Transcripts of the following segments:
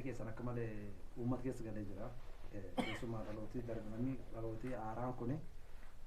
keessan akka malee uummata keessa galee jira. Keessumaa dhalootii darbanii dhalootii haaraan kun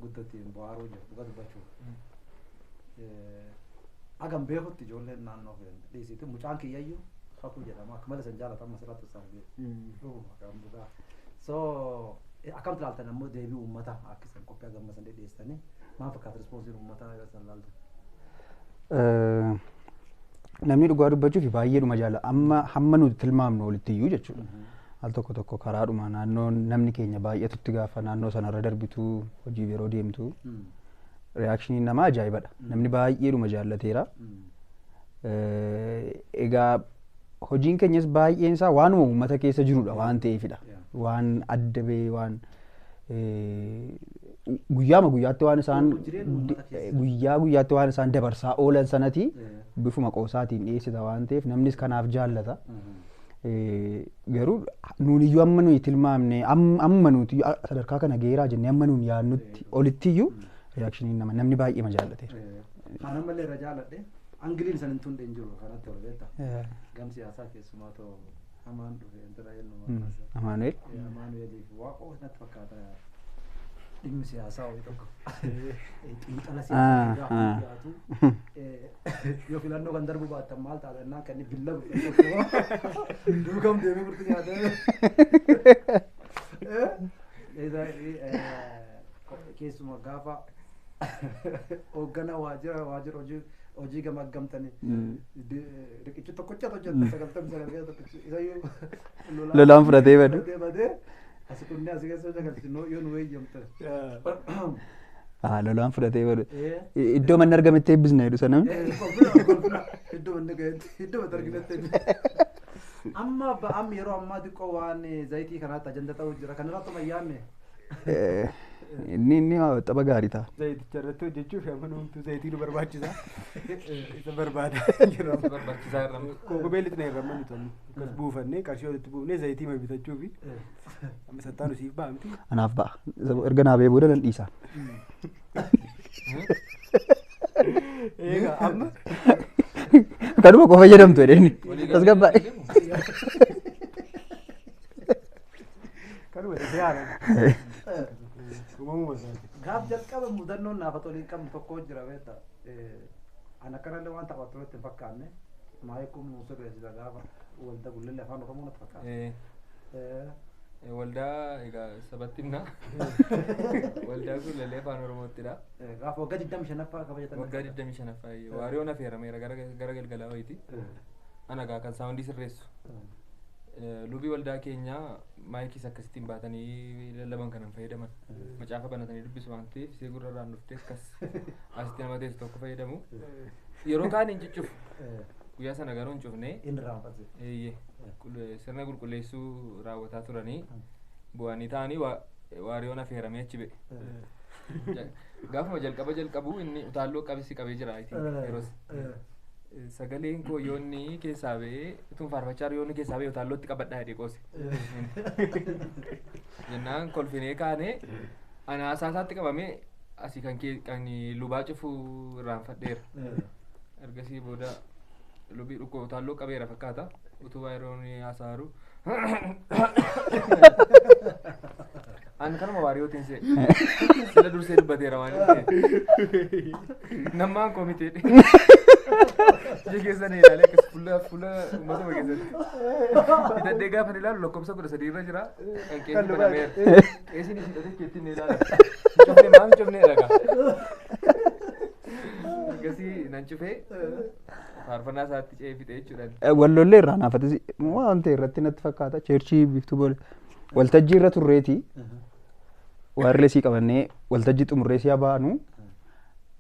guddattiin bu'aaruu jiru dhuga dubbachuu. Agam beekutti ijoolleen naannoo dhiisitti mucaan kiyyayyuu fakuu jedhama akka malee san jaalatamu asirratti saafee. So akkamitti ilaaltan ammoo deebii uummata akka isaan qophii agammasan dhiyeessanii maal fakkaata rispoonsiin uummataa yoo isaan ilaaltu? Namni dhugaa dubbachuuf baay'eedhuma jaala amma hamma nuti tilmaamnu olitti iyyuu jechuudha. Al tokko karaadhuma naannoo namni keenya baay'atutti gaafa naannoo sanarra darbitu hojii yeroo deemtu reaakshiniin namaa ajaa'ibadha. Namni baay'eedhuma jaallateera. Egaa hojiin keenyas baay'een isaa waanuma uummata keessa jirudha waan ta'eefidha. Waan adda bahee waan guyyaatti waan isaan guyyaatti waan isaan dabarsaa oolan sanati bifuma qoosaatiin dhiyeessita waan ta'eef namnis kanaaf jaallata. Garuu nuuni iyyuu amma nuyi tilmaamne amma nuti sadarkaa kana geeraa jennee amma nuun yaadnutti olitti iyyuu reaakshiniin namni baay'ee jaallateera. Kan ammallee irra jaalladhe angiliin san hin tunde hin jiru kanatti ol beekta. Gam siyaasaa keessumaa ta'u hamaan dhufe intala eenyu Amaanu'eel. Amaanu'eeliif waaqoo natti fakkaata dhimmi siyaasaa wayii tokko. Xiinxala siyaasaa dhiyaatu yoo filannoo kan darbu baattan maal taata jennaan kan inni billa duukam deemee murtii nyaatee. Keessumaa gaafa hoogganaa waajjira hojii gamaggamtanii riqichi tokkocha hojjeta sagaltamii sagal tokkichi lolaan fudhatee badu. Asii kunneen asii keessa sagaltinoo yoo nu eeyyamte. Lolaan fudhatee badu. Iddoo manni argametti eebbisna jedhu sana. Iddoo manni argametti. Amma yeroo ammaa xiqqoo waan zayitii kanaatti ajanda ta'uu jira kanarratti mayyaanne. Inni tapha gaarii ta'a. Zayiticha irratti hojjechuuf amanuumtu zayitii nu barbaachisa. Isa barbaada. Barbaachisaa irraa. Kokobeellitti na irraa manutan. Akkas buufannee qarshii walitti buufnee zayitii ma bitachuufi. Amma sattaan siif ba'a miti. Anaaf ba'a. Erga naa ba'ee booda nan dhiisa. Egaa amma. Kanuma qofa fayyadamtu jedhee inni. Tasgabbaa'e. Kanuma dhufee haaraan. Gaaf jalqaba mudannoon naaf tolii qabnu tokko jira beekta. Ana kanallee waan taphatu irratti hin fakkaanne maayikum nu sirreessita gaafa waldaa gullillee afaan oromoo natti fakkaata. Waldaa egaa sabatti himna. Waldaa gullillee afaan oromoottidha. Gaafa waggaa 25ffaa kabajatan. Waggaa 25ffaa waariyoon affeerameera gara galgalaa wayiiti. Ana gaa kan saawundii sirreessu. Lubii waldaa keenyaa maayikis akkasittiin baatanii lallaban kanan fayyadaman macaafa banatanii dubbisu waan ta'eef isee gurrarraan dhuftee akkas asitti nama teessu tokko fayyadamu yeroo kaan hin ciccufu guyyaa sana garuu hin cufne sirna qulqulleessuu raawwataa turanii bu'anii ta'anii waariyoon affeeramee achi ba'e gaafuma jalqabu inni utaalloo qabisi qabee jira yeroos sagaleen koo yoonni keessaa ba'ee itun faarfachaa yoonni keessaa ba'ee utaallootti qabadhaa jedhee qoose. Jennaan kolfinee kaanee ana asaasaatti qabamee asii kan lubaa cufu irraanfadheera. Ergasii booda lubii dhukkoo utaalloo qabeera fakkaata utubaa yeroo haasaaru. An kanuma waariyootiin see sila dursee dubbateera waan nammaan komitee keessa ni ilaalee akkas fuula uummata keessatti hidhadhee gaafa ni ilaalu lakkoofsa 13 irra jira kan qeessi banameera qeessiin hidhatee keetti ni ilaala cufne maal cufne dhagaa akkasii nan cufee faarfannaa isaatti ceefite jechuudhaan. Wallollee irraa naafatisi waan ta'e irratti natti fakkaata cheerchii biiftuu boole waltajjii irra turreeti waarleesii qabannee waltajjii xumurreesii baanu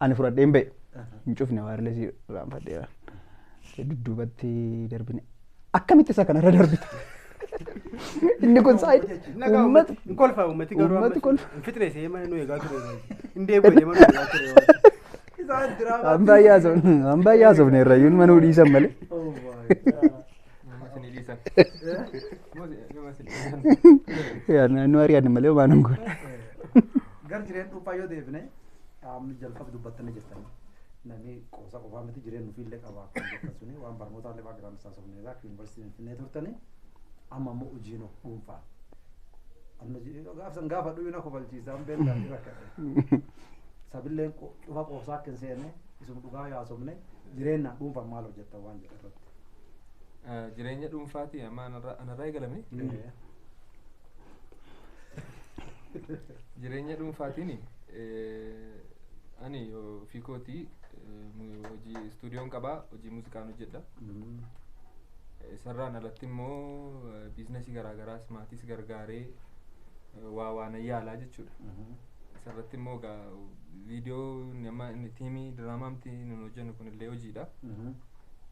ani fudhadheen ba'e hin cufne waarleesii raanfadheera dudduubatti darbine akkamitti isa kanarra darbita inni kun saayid uummati kolfa uummati garuu fitne see mana nu eegaa ture hin deebi'e mana eegaa ture hambaa yaasofne irrayyuun manuu dhiisan malee. Nu ari'anne malee waan hin goone. Gar jireen dhuunfaa yoo deebine qaamni jalqaba dubbattanii jirtanii namni qoosa qofaa miti jireen nufiillee qaba akkuma suni waan barnootaallee baagiraam isaa sobneedha akka yuunivarsiitii finfinnee turtanii amma immoo hojiin dhuunfaa. Amma gaafsan gaafa dhuyina kofalchiisaan beekaa jira kadhe. Sabilleen cufa qoosaa akka hin seenne isum dhugaa yaasofne jireenya dhuunfaa maal hojjetta waan jedha irratti. Jireenya dhuunfaati amma anarraa eegalame. Jireenya dhuunfaatiin ani ofii kootii hojii istuudiyoon qabaa hojii muuziqaan hojjedha. Isarraan alatti immoo biizinasii garaagaraas maatiis gargaaree waan yaalaa jechuudha. Isarratti immoo viidiyoo nama tiimii diraamaamti nun hojjennu kunillee hojiidha.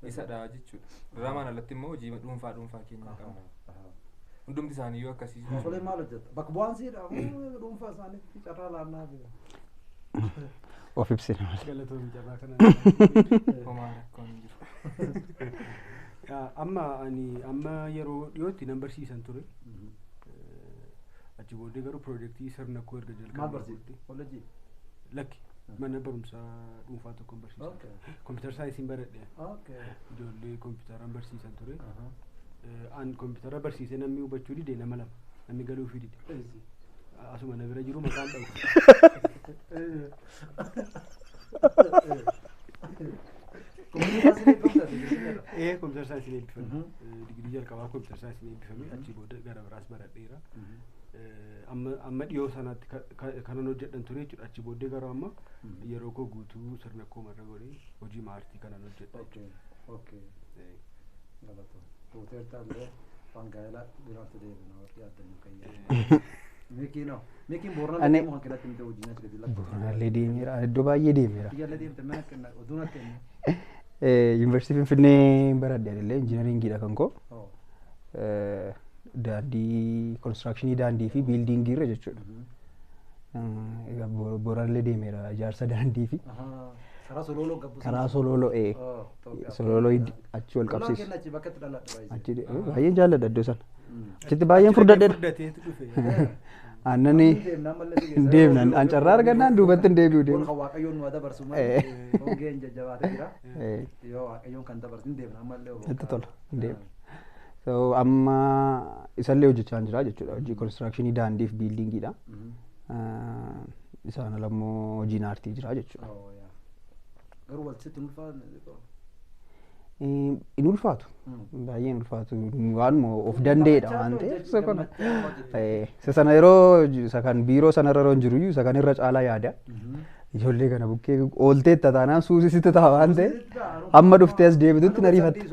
Isadha jechuudha. Diraamaan alatti immoo hojii dhuunfaa keenya qabna. Hundumti isaaniiyyuu akkasii. Solee maal hojjetta? Bakka bu'aan siidha dhuunfaa isaaniitti carraa laannaa jira. Of ibsina malee. Galatoomii carraa kana. Homaa rakkoon hin jiru. Amma yeroo dhiyootti nan barsiisan ture. Achi booddee garuu piroojeektii sirna koo erga jalqabee. Maal barsiifti? Kolleejjii? Lakki. Mana barumsaa dhuunfaa tokkoon barsiisan. Kompiitara saayinsiin baradhe. Ijoollee kompiitaraan barsiisan ture. An kompiitara barsiisee namni hubachuu dide nama lama. Namni galuufii dide. Asuma na bira jiru maqaan dha'u. Kompiitara saayinsiin eebbifame. Digirii jalqabaa kompiitara saayinsiin eebbifame. Achi booda gara biraas baradheera. Amma dhiyoo sanaatti kanan hojjedhan ture jechuudha. Achi booddee garuu amma yeroo koo guutuu sirna koo marra godhee hojii aartii kanan hojjedha jechuudha. Hoteeltaallee Fangaayilaa biraatti deebina yaaddannu kan yaadu. Miikiin Boornaan deemu hanqinatti miti hojiin as gadi lafa. Boornaallee deemeera. Iddoo baay'ee deemeera. Kiyyaallee deemte mana kenna oduun akka inni. Yuunivarsiitii Finfinnee baradhe illee injiinaringiidha kan koo. Daandii konistirakshinii daandii fi biildiingii irra jechuudha. Boornaallee deemeera ijaarsa daandii fi. Karaa Sololoo gabbuusa. Karaa Sololoo Sololoo achi wal qabsiisu. Achi bakka itti dhaladha. Achi baay'een jaalladha iddoo sana. Achitti baay'een furdadheedha. Furdateetu dhufe. Aannani deemnan an carraa argannaan duubatti hin deebi'u deemu. Kan Waaqayyoon nu dabarsu malee hongeen jajjabaatee jira. Yoo Waaqayyoon kan dabarsu hin deemna ammallee. Itti tola hin deemu. So amma isallee hojjechaa jira jechuudha. Hojii konistirakshinii daandii fi biildiingiidha. Isaan alammoo hojiin aartii jira jechuudha. Garuu walsitti hin ulfaatu. Baay'ee hin ulfaatu. Waanuma of danda'edha waan ta'eef. Isa sana yeroo isa kan biiroo sanarra yeroo hin jiruyyuu isa kan irra caalaa yaada. Ijoollee kana bukkee oolteetta taanaan suusisitti ta'a waan ta'eef hamma dhuftee as deebitutti na riifatte.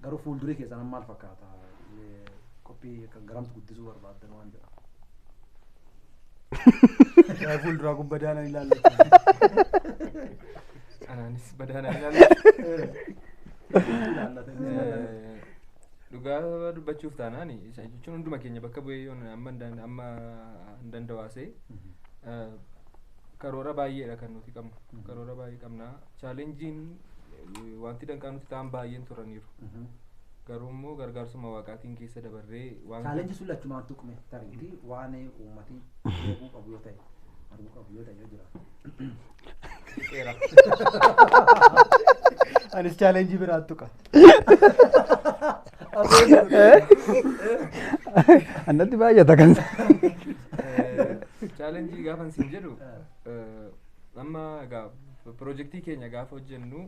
Garuu fuuldurii keessan maal fakkaata? Qophii kan garamtu guddisuu barbaaddan waan jedha. Fuulduraa kun badaana ilaalla. Anaanis badaana ilaalla. Dhugaa dubbachuuf taanaan jechuun hunduma keenya bakka bu'ee yoon amma hin danda'aasee karoora baay'eedha kan nuti qabnu. Karoora baay'ee qabna. Chaalenjiin wanti danqaa nuti ta'an baay'een turaniiru. Garuu immoo gargaarsuma waaqaatiin keessa dabarree waan chaalenjii sun lachumaan tuqme tariitii waan uummatii eeguu qabu yoo ta'e arguu qabu yoo ta'e yoo jira. Anis chaalenjii biraa tuqa. Annatti baay'ata kan chaalenjii gaafan siin jedhu amma piroojeektii keenya gaafa hojjennu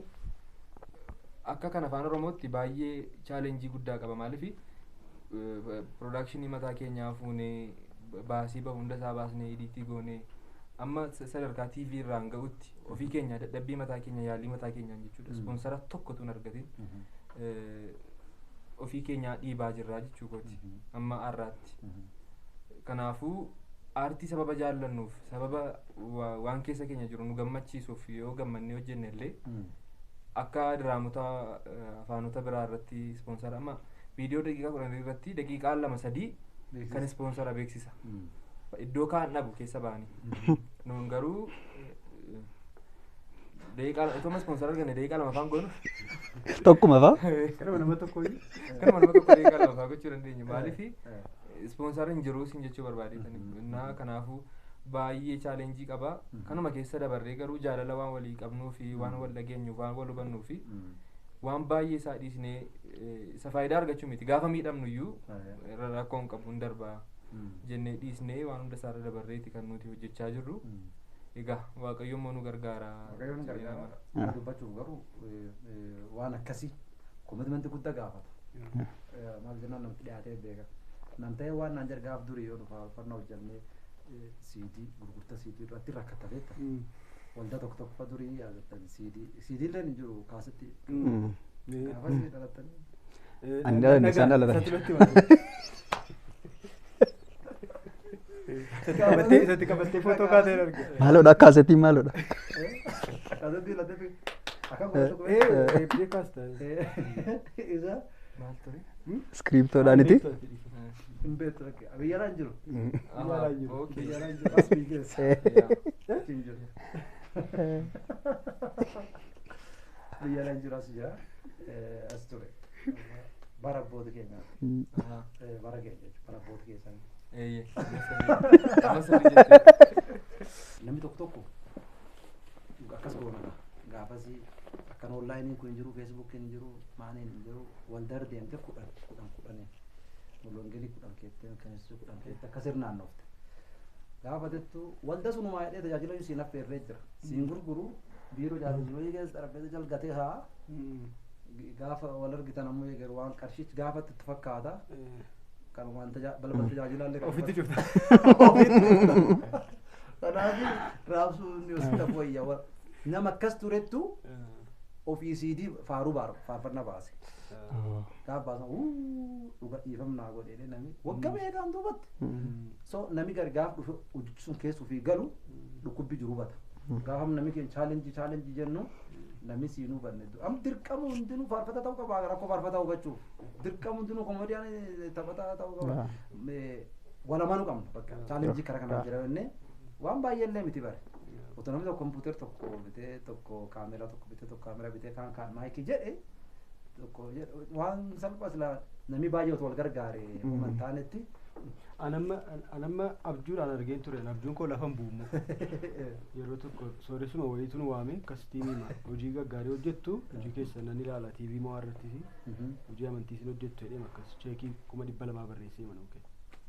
akka kan afaan oromootti baay'ee chaalenjii guddaa qaba maaliif piroodakshinii mataa keenyaa fuunee baasii bahu hunda isaa baasnee ediitii goonee amma sadarkaa TV irraan ga'utti ofii keenya dadhabbii mataa keenya yaalii mataa keenyaan jechuudha ispoonsara tokkotu hin argatin ofii keenyaa dhiibaa jirraa jechuu kooti amma har'aatti kanaafuu aartii sababa jaallannuuf sababa waan keessa keenya jiru nu gammachiisuuf yoo gammannee hojjenne illee akka diraamota afaanota biraa irratti ispoonsara amma viidiyoo daqiiqaa 10 irratti daqiiqaa 2-3 kan ispoonsara beeksisa iddoo kaan dhabu keessa ba'anii nuun garuu daqiiqaa itoo ispoonsara arganne daqiiqaa 2 afaan goonu tokkuma fa'a Kanuma nama tokko daqiiqaa 2 afaan gochuu dandeenya maaliif ispoonsara hin jiru siin jechuu barbaadeetanii kanaafuu baay'ee chaalenjii qaba. Kanuma keessa dabarree garuu jaalala waan walii qabnuu fi waan wal dhageenyu waan wal hubannuu fi waan baay'ee isaa dhiisnee isa faayidaa argachuu miti gaafa miidhamnu iyyuu rakkoon qabu hin darbaa jennee dhiisnee waan hunda isaarra dabarreeti kan nuti hojjechaa jirru. Egaa Waaqayyoon moo nu gargaara. Waaqayyoon gargaara. Dubbachuuf garuu waan akkasii komitmentii guddaa gaafata. Maal jennaan namatti dhiyaatee beeka. Nan ta'ee waan naan jargaaf durii yoo dhufa fannoo hojjannee CD gurgurtaa CD irratti rakkata beekta. Waldaa tokko durii yaadattan CD illee hin jiru kaasetti. Gaafas dhalattanii. Ani dhalan isaan dhalatan. Isatti qabattee footoo kaasee arge. Maaloodha kaasetti maaloodha. Kaasetti lattee akkan Eebbee kaasta. Isa Maal ture? Skriiptoodhaaniti. hin beektu rakke biyyaraan jiru. Biyyaraan jiru. Biyyaraan jiru as biyyeessa. Achiin jiru. Biyyaraan jiru as jira. As ture. Bara abboota keenyaa. Bara keenya jechuudha. Bara abboota keessanii. Namni tokko akkas goona gaafasi akkan onlaayiniin kun hin jiru feesbuukiin hin jiru maaniin hin jiru waldaa deemte kudhanii mul'ongelii 10 keettee kanisuu 10 keettee akkas hirnaannofte gaafatettu walda sunumaa hidhee tajaajila siin affeerree jira siin gurguru biiroo jaalalli keessa xarapheeza jalgatee haa gaafa wal argitan ammoo eegaru waan qarshichi gaafatti itti fakkaata kan waan balbala tajaajilaallee Ofitti cufta. Kanaaf raabsuu inni osoo wayyaa nama akkas turettu ofii CD faaruu faarfannaa baase. Gaafa baasan dhuga dhiifamnaa godhee namni waggaa beekaan duubatti. So namni gargaaf dhufe hojjechi sun keessa ofii galu dhukkubbi jiru hubata. Gaafa namni keenya chaalenjii jennu namni siin hubanne. Amma dirqamu hundinuu faarfata ta'uu qaba rakkoo faarfataa hubachuuf. Dirqamu hundinuu komoodiyaan taphataa ta'uu qaba. Walamanuu qabna bakka chaalenjii karaa kanaa jira jennee waan baay'eellee miti bare. Otoo namni tokko kompuuter tokko bitee tokko kaameraa tokko bitee tokko kaameraa bitee kan maayikii jedhe tokko waan salphaas namni baay'ee otoo wal gargaare amantaanetti. Anamma abjuudhaan argeen ture abjuun koo lafan buumu yeroo tokko sooressuma wayiituun waame akkasitti hima hojii gaggaarii hojjettu hojii keessa nan ilaala TV moo irrattis hojii amantiisin hojjettu jedhee akkas cheekii 200 barreessee mana okkee.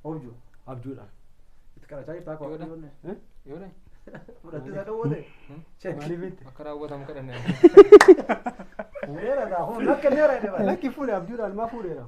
Obju Abjuudhaan. itti qarachaa jirtaa koo yoonne Yoone? fudhattee isa dhawwate Maaliif Akka raawwatamu kadhannee. fuudheera taa hun akka neera jedhe lakki fuudhe abjuudhaan maa fuudheera.